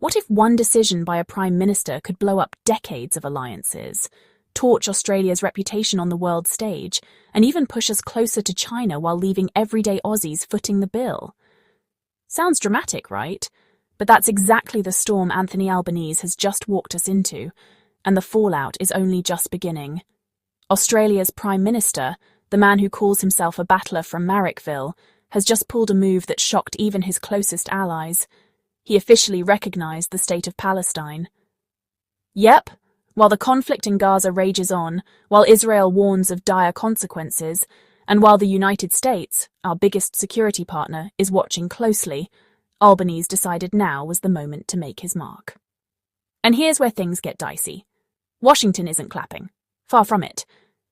What if one decision by a prime minister could blow up decades of alliances, torch Australia's reputation on the world stage, and even push us closer to China while leaving everyday Aussies footing the bill? Sounds dramatic, right? But that's exactly the storm Anthony Albanese has just walked us into, and the fallout is only just beginning. Australia's Prime Minister, the man who calls himself a battler from Marrickville, has just pulled a move that shocked even his closest allies. He officially recognised the state of Palestine. Yep, while the conflict in Gaza rages on, while Israel warns of dire consequences, and while the United States, our biggest security partner, is watching closely, Albanese decided now was the moment to make his mark. And here's where things get dicey. Washington isn't clapping. Far from it.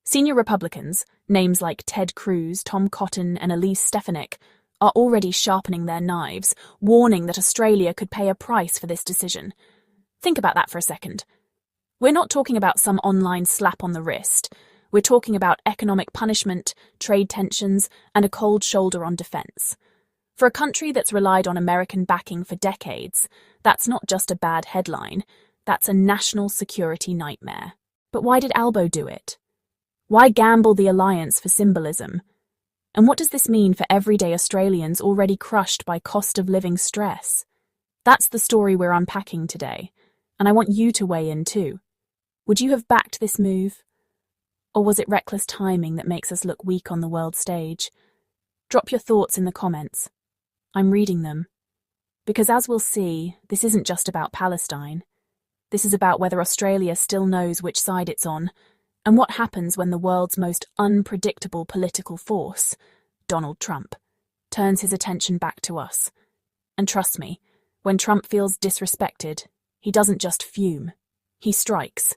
Senior Republicans, names like Ted Cruz, Tom Cotton, and Elise Stefanik, are already sharpening their knives, warning that Australia could pay a price for this decision. Think about that for a second. We're not talking about some online slap on the wrist. We're talking about economic punishment, trade tensions, and a cold shoulder on defence. For a country that's relied on American backing for decades, that's not just a bad headline, that's a national security nightmare. But why did Albo do it? Why gamble the alliance for symbolism? And what does this mean for everyday Australians already crushed by cost of living stress? That's the story we're unpacking today, and I want you to weigh in too. Would you have backed this move? Or was it reckless timing that makes us look weak on the world stage? Drop your thoughts in the comments. I'm reading them. Because as we'll see, this isn't just about Palestine. This is about whether Australia still knows which side it's on, and what happens when the world's most unpredictable political force, Donald Trump, turns his attention back to us. And trust me, when Trump feels disrespected, he doesn't just fume, he strikes.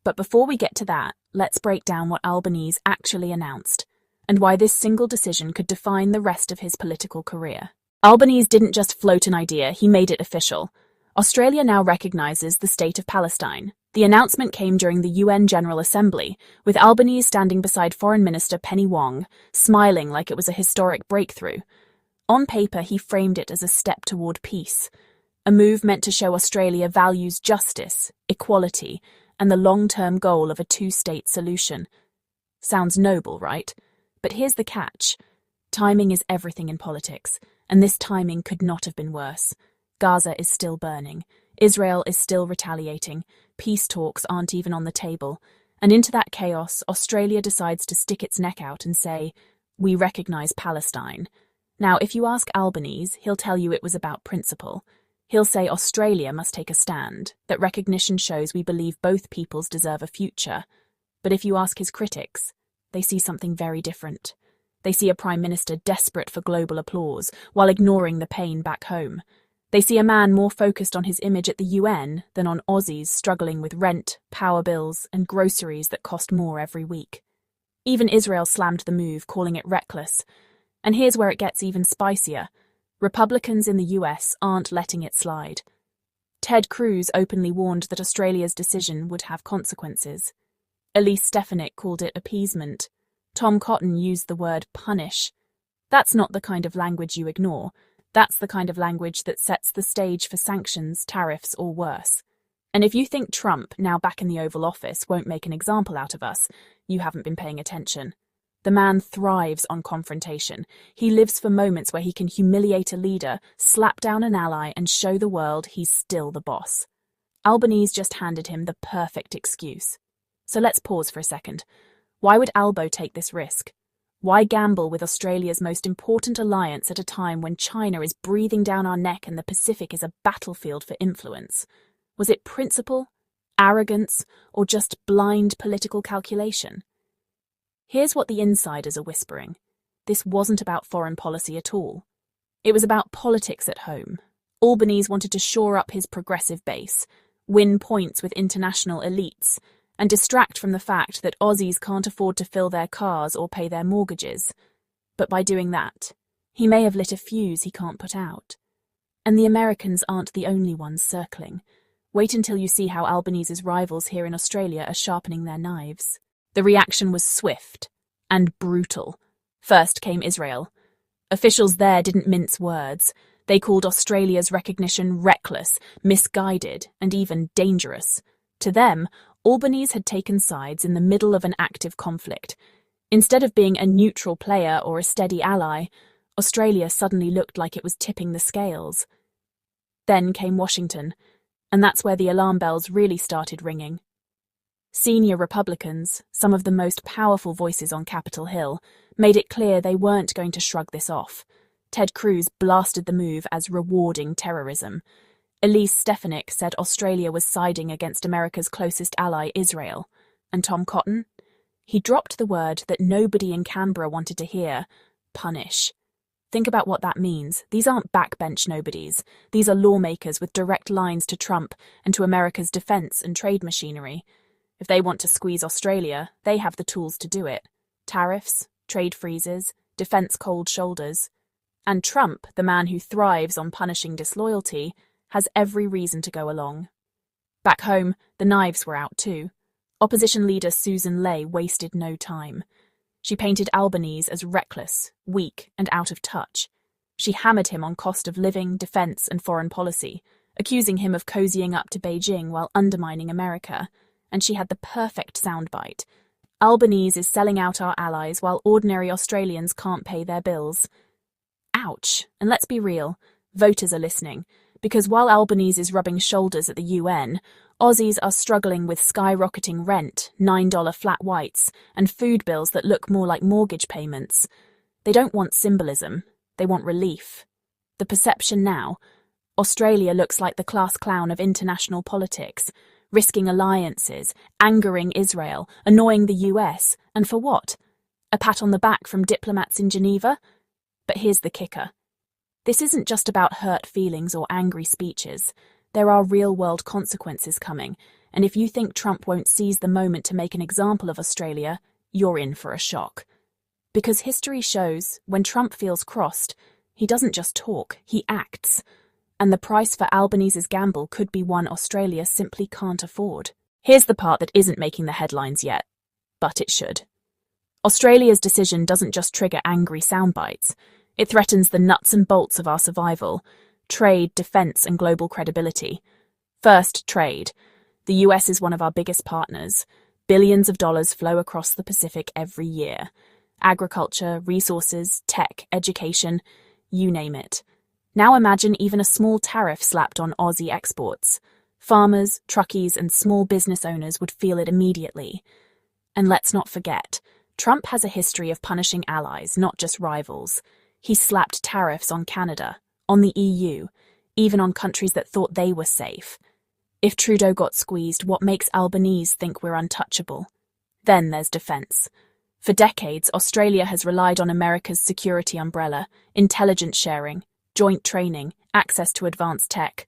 But before we get to that, let's break down what Albanese actually announced, and why this single decision could define the rest of his political career. Albanese didn't just float an idea, he made it official. Australia now recognises the state of Palestine. The announcement came during the UN General Assembly, with Albanese standing beside Foreign Minister Penny Wong, smiling like it was a historic breakthrough. On paper, he framed it as a step toward peace, a move meant to show Australia values justice, equality, and the long-term goal of a two-state solution. Sounds noble, right? But here's the catch. Timing is everything in politics, and this timing could not have been worse. Gaza is still burning. Israel is still retaliating. Peace talks aren't even on the table. And into that chaos, Australia decides to stick its neck out and say, "We recognise Palestine." Now, if you ask Albanese, he'll tell you it was about principle. He'll say Australia must take a stand, that recognition shows we believe both peoples deserve a future. But if you ask his critics, they see something very different. They see a prime minister desperate for global applause, while ignoring the pain back home. They see a man more focused on his image at the UN than on Aussies struggling with rent, power bills, and groceries that cost more every week. Even Israel slammed the move, calling it reckless. And here's where it gets even spicier. Republicans in the US aren't letting it slide. Ted Cruz openly warned that Australia's decision would have consequences. Elise Stefanik called it appeasement. Tom Cotton used the word punish. That's not the kind of language you ignore. That's the kind of language that sets the stage for sanctions, tariffs, or worse. And if you think Trump, now back in the Oval Office, won't make an example out of us, you haven't been paying attention. The man thrives on confrontation. He lives for moments where he can humiliate a leader, slap down an ally, and show the world he's still the boss. Albanese just handed him the perfect excuse. So let's pause for a second. Why would Albo take this risk? Why gamble with Australia's most important alliance at a time when China is breathing down our neck and the Pacific is a battlefield for influence? Was it principle, arrogance, or just blind political calculation? Here's what the insiders are whispering. This wasn't about foreign policy at all. It was about politics at home. Albanese wanted to shore up his progressive base, win points with international elites, and distract from the fact that Aussies can't afford to fill their cars or pay their mortgages. But by doing that, he may have lit a fuse he can't put out. And the Americans aren't the only ones circling. Wait until you see how Albanese's rivals here in Australia are sharpening their knives. The reaction was swift and brutal. First came Israel. Officials there didn't mince words. They called Australia's recognition reckless, misguided, and even dangerous. To them, Albanese had taken sides in the middle of an active conflict. Instead of being a neutral player or a steady ally, Australia suddenly looked like it was tipping the scales. Then came Washington, and that's where the alarm bells really started ringing. Senior Republicans, some of the most powerful voices on Capitol Hill, made it clear they weren't going to shrug this off. Ted Cruz blasted the move as rewarding terrorism. Elise Stefanik said Australia was siding against America's closest ally, Israel. And Tom Cotton? He dropped the word that nobody in Canberra wanted to hear: punish. Think about what that means. These aren't backbench nobodies. These are lawmakers with direct lines to Trump and to America's defense and trade machinery. If they want to squeeze Australia, they have the tools to do it. Tariffs, trade freezes, defense cold shoulders. And Trump, the man who thrives on punishing disloyalty, has every reason to go along. Back home, the knives were out too. Opposition leader Susan Ley wasted no time. She painted Albanese as reckless, weak, and out of touch. She hammered him on cost of living, defense, and foreign policy, accusing him of cozying up to Beijing while undermining America. And she had the perfect soundbite. Albanese is selling out our allies while ordinary Australians can't pay their bills. Ouch. And let's be real, voters are listening, because while Albanese is rubbing shoulders at the UN, Aussies are struggling with skyrocketing rent, $9 flat whites, and food bills that look more like mortgage payments. They don't want symbolism, they want relief. The perception now: Australia looks like the class clown of international politics, risking alliances, angering Israel, annoying the US, and for what? A pat on the back from diplomats in Geneva? But here's the kicker. This isn't just about hurt feelings or angry speeches. There are real-world consequences coming, and if you think Trump won't seize the moment to make an example of Australia, you're in for a shock. Because history shows, when Trump feels crossed, he doesn't just talk, he acts. And the price for Albanese's gamble could be one Australia simply can't afford. Here's the part that isn't making the headlines yet, but it should. Australia's decision doesn't just trigger angry soundbites. It threatens the nuts and bolts of our survival: trade, defense, and global credibility. First, trade. The US is one of our biggest partners. Billions of dollars flow across the Pacific every year. Agriculture, resources, tech, education, you name it. Now imagine even a small tariff slapped on Aussie exports. Farmers, truckies, and small business owners would feel it immediately. And let's not forget, Trump has a history of punishing allies, not just rivals. He slapped tariffs on Canada, on the EU, even on countries that thought they were safe. If Trudeau got squeezed, what makes Albanese think we're untouchable? Then there's defense. For decades, Australia has relied on America's security umbrella: intelligence sharing, joint training, access to advanced tech.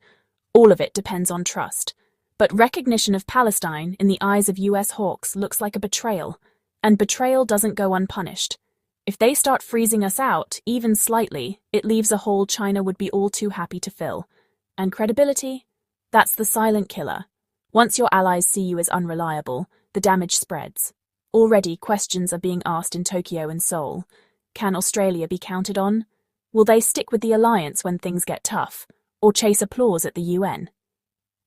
All of it depends on trust. But recognition of Palestine in the eyes of US hawks looks like a betrayal, and betrayal doesn't go unpunished. If they start freezing us out, even slightly, it leaves a hole China would be all too happy to fill. And credibility? That's the silent killer. Once your allies see you as unreliable, the damage spreads. Already questions are being asked in Tokyo and Seoul. Can Australia be counted on? Will they stick with the alliance when things get tough, or chase applause at the UN?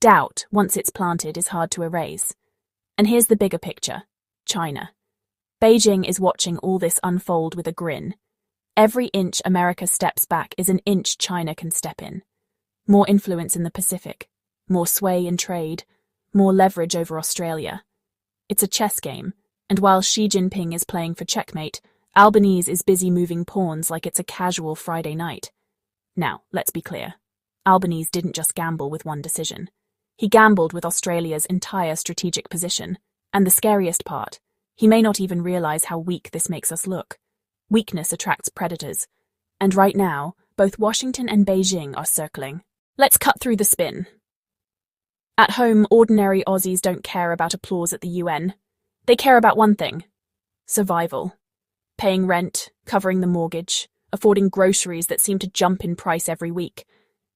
Doubt, once it's planted, is hard to erase. And here's the bigger picture: China. Beijing is watching all this unfold with a grin. Every inch America steps back is an inch China can step in. More influence in the Pacific, more sway in trade, more leverage over Australia. It's a chess game, and while Xi Jinping is playing for checkmate, Albanese is busy moving pawns like it's a casual Friday night. Now, let's be clear. Albanese didn't just gamble with one decision. He gambled with Australia's entire strategic position. And the scariest part, he may not even realize how weak this makes us look. Weakness attracts predators. And right now, both Washington and Beijing are circling. Let's cut through the spin. At home, ordinary Aussies don't care about applause at the UN. They care about one thing: survival. Paying rent, covering the mortgage, affording groceries that seem to jump in price every week,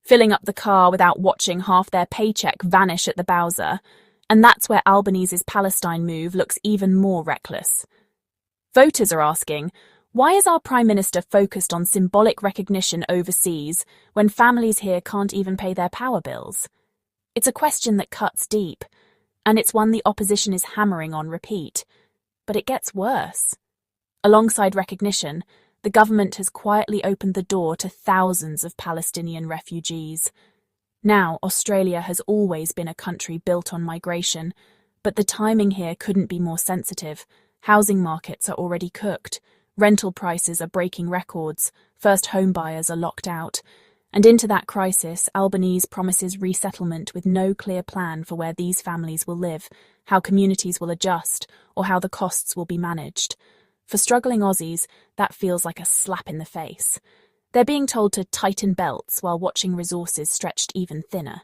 filling up the car without watching half their paycheck vanish at the Bowser. And that's where Albanese's Palestine move looks even more reckless. Voters are asking, Why is our Prime Minister focused on symbolic recognition overseas when families here can't even pay their power bills? It's a question that cuts deep, and it's one the opposition is hammering on repeat. But it gets worse. Alongside recognition, the government has quietly opened the door to thousands of Palestinian refugees. Now, Australia has always been a country built on migration, but the timing here couldn't be more sensitive. Housing markets are already cooked. Rental prices are breaking records, first home buyers are locked out, and into that crisis, Albanese promises resettlement with no clear plan for where these families will live, how communities will adjust, or how the costs will be managed. For struggling Aussies, that feels like a slap in the face. They're being told to tighten belts while watching resources stretched even thinner.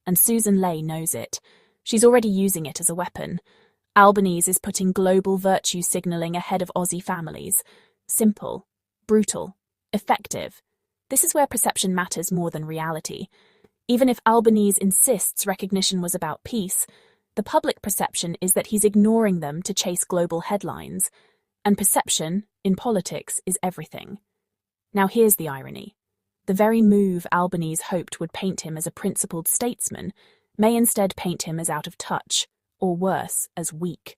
And Susan Ley knows it. She's already using it as a weapon. Albanese is putting global virtue signalling ahead of Aussie families. Simple, brutal, effective. This is where perception matters more than reality. Even if Albanese insists recognition was about peace, the public perception is that he's ignoring them to chase global headlines. And perception, in politics, is everything. Now here's the irony. The very move Albanese hoped would paint him as a principled statesman may instead paint him as out of touch, or worse, as weak.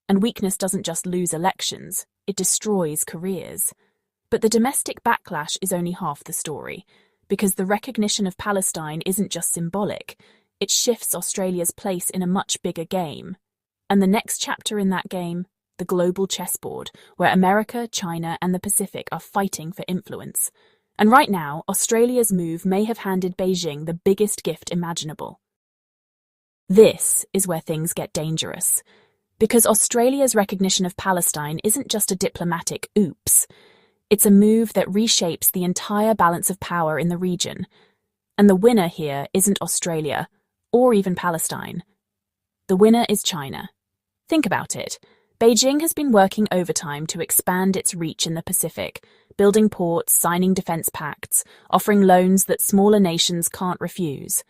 And weakness doesn't just lose elections, it destroys careers. But the domestic backlash is only half the story, because the recognition of Palestine isn't just symbolic, it shifts Australia's place in a much bigger game. And the next chapter in that game, the global chessboard, where America, China, and the Pacific are fighting for influence. And right now, Australia's move may have handed Beijing the biggest gift imaginable. This is where things get dangerous, because Australia's recognition of Palestine isn't just a diplomatic oops. It's a move that reshapes the entire balance of power in the region. And the winner here isn't Australia, or even Palestine. The winner is China. Think about it. Beijing has been working overtime to expand its reach in the Pacific, building ports, signing defense pacts, offering loans that smaller nations can't refuse.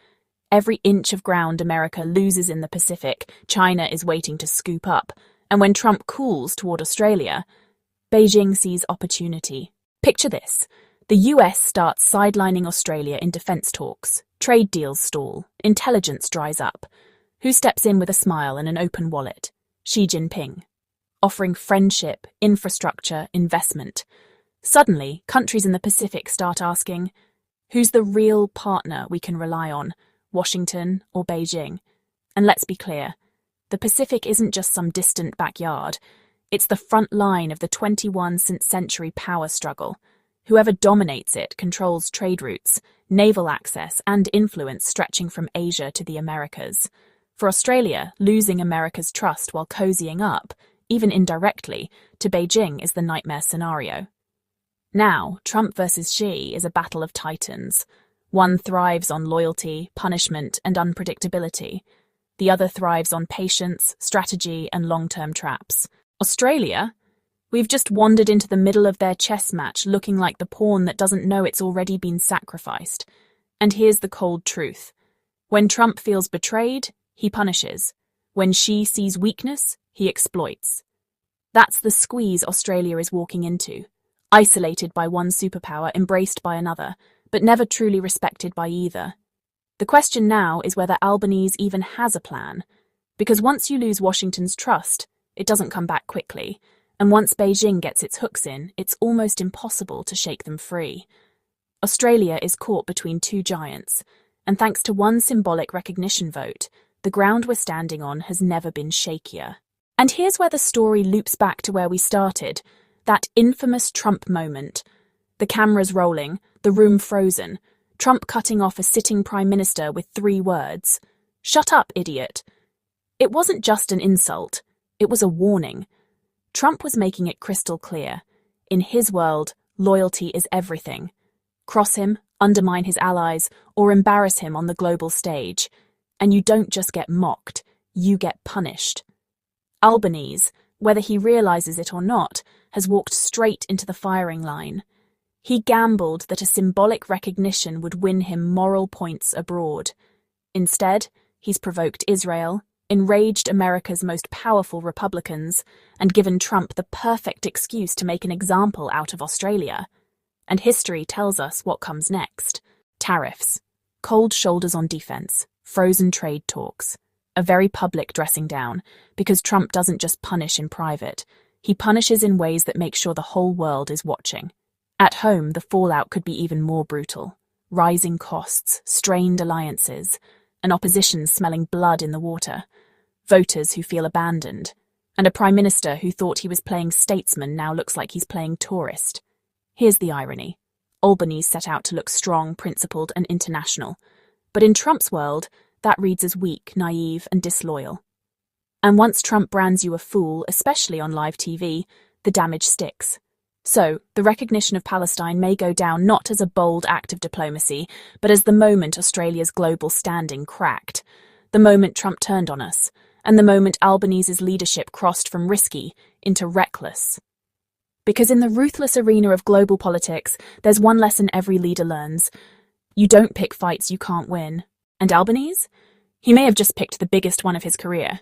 Every inch of ground America loses in the Pacific, China is waiting to scoop up. And when Trump cools toward Australia, Beijing sees opportunity. Picture this. The US starts sidelining Australia in defense talks. Trade deals stall. Intelligence dries up. Who steps in with a smile and an open wallet? Xi Jinping. Offering friendship, infrastructure, investment. Suddenly, countries in the Pacific start asking, who's the real partner we can rely on, Washington or Beijing? And let's be clear, the Pacific isn't just some distant backyard. It's the front line of the 21st century power struggle. Whoever dominates it controls trade routes, naval access, and influence stretching from Asia to the Americas. For Australia, losing America's trust while cozying up, even indirectly, to Beijing is the nightmare scenario. Now, Trump versus Xi is a battle of titans. One thrives on loyalty, punishment, and unpredictability. The other thrives on patience, strategy, and long-term traps. Australia? We've just wandered into the middle of their chess match looking like the pawn that doesn't know it's already been sacrificed. And here's the cold truth. When Trump feels betrayed, he punishes. When Xi sees weakness, he exploits. That's the squeeze Australia is walking into. Isolated by one superpower, embraced by another, but never truly respected by either. The question now is whether Albanese even has a plan. Because once you lose Washington's trust, it doesn't come back quickly. And once Beijing gets its hooks in, it's almost impossible to shake them free. Australia is caught between two giants, and thanks to one symbolic recognition vote, the ground we're standing on has never been shakier. And here's where the story loops back to where we started, that infamous Trump moment. The cameras rolling, the room frozen, Trump cutting off a sitting prime minister with 3 words. "Shut up, idiot." It wasn't just an insult, it was a warning. Trump was making it crystal clear. In his world, loyalty is everything. Cross him, undermine his allies, or embarrass him on the global stage. And you don't just get mocked, you get punished. Albanese, whether he realizes it or not, has walked straight into the firing line. He gambled that a symbolic recognition would win him moral points abroad. Instead, he's provoked Israel, enraged America's most powerful Republicans and given Trump the perfect excuse to make an example out of Australia. And history tells us what comes next. Tariffs, cold shoulders on defense, frozen trade talks, a very public dressing down, because Trump doesn't just punish in private, he punishes in ways that make sure the whole world is watching. At home, the fallout could be even more brutal. Rising costs, strained alliances, an opposition smelling blood in the water, voters who feel abandoned, and a prime minister who thought he was playing statesman now looks like he's playing tourist. Here's the irony. Albanese set out to look strong, principled, and international. But in Trump's world, that reads as weak, naive, and disloyal. And once Trump brands you a fool, especially on live TV, the damage sticks. So, the recognition of Palestine may go down not as a bold act of diplomacy, but as the moment Australia's global standing cracked, the moment Trump turned on us, and the moment Albanese's leadership crossed from risky into reckless. Because in the ruthless arena of global politics, there's one lesson every leader learns. You don't pick fights you can't win. And Albanese? He may have just picked the biggest one of his career.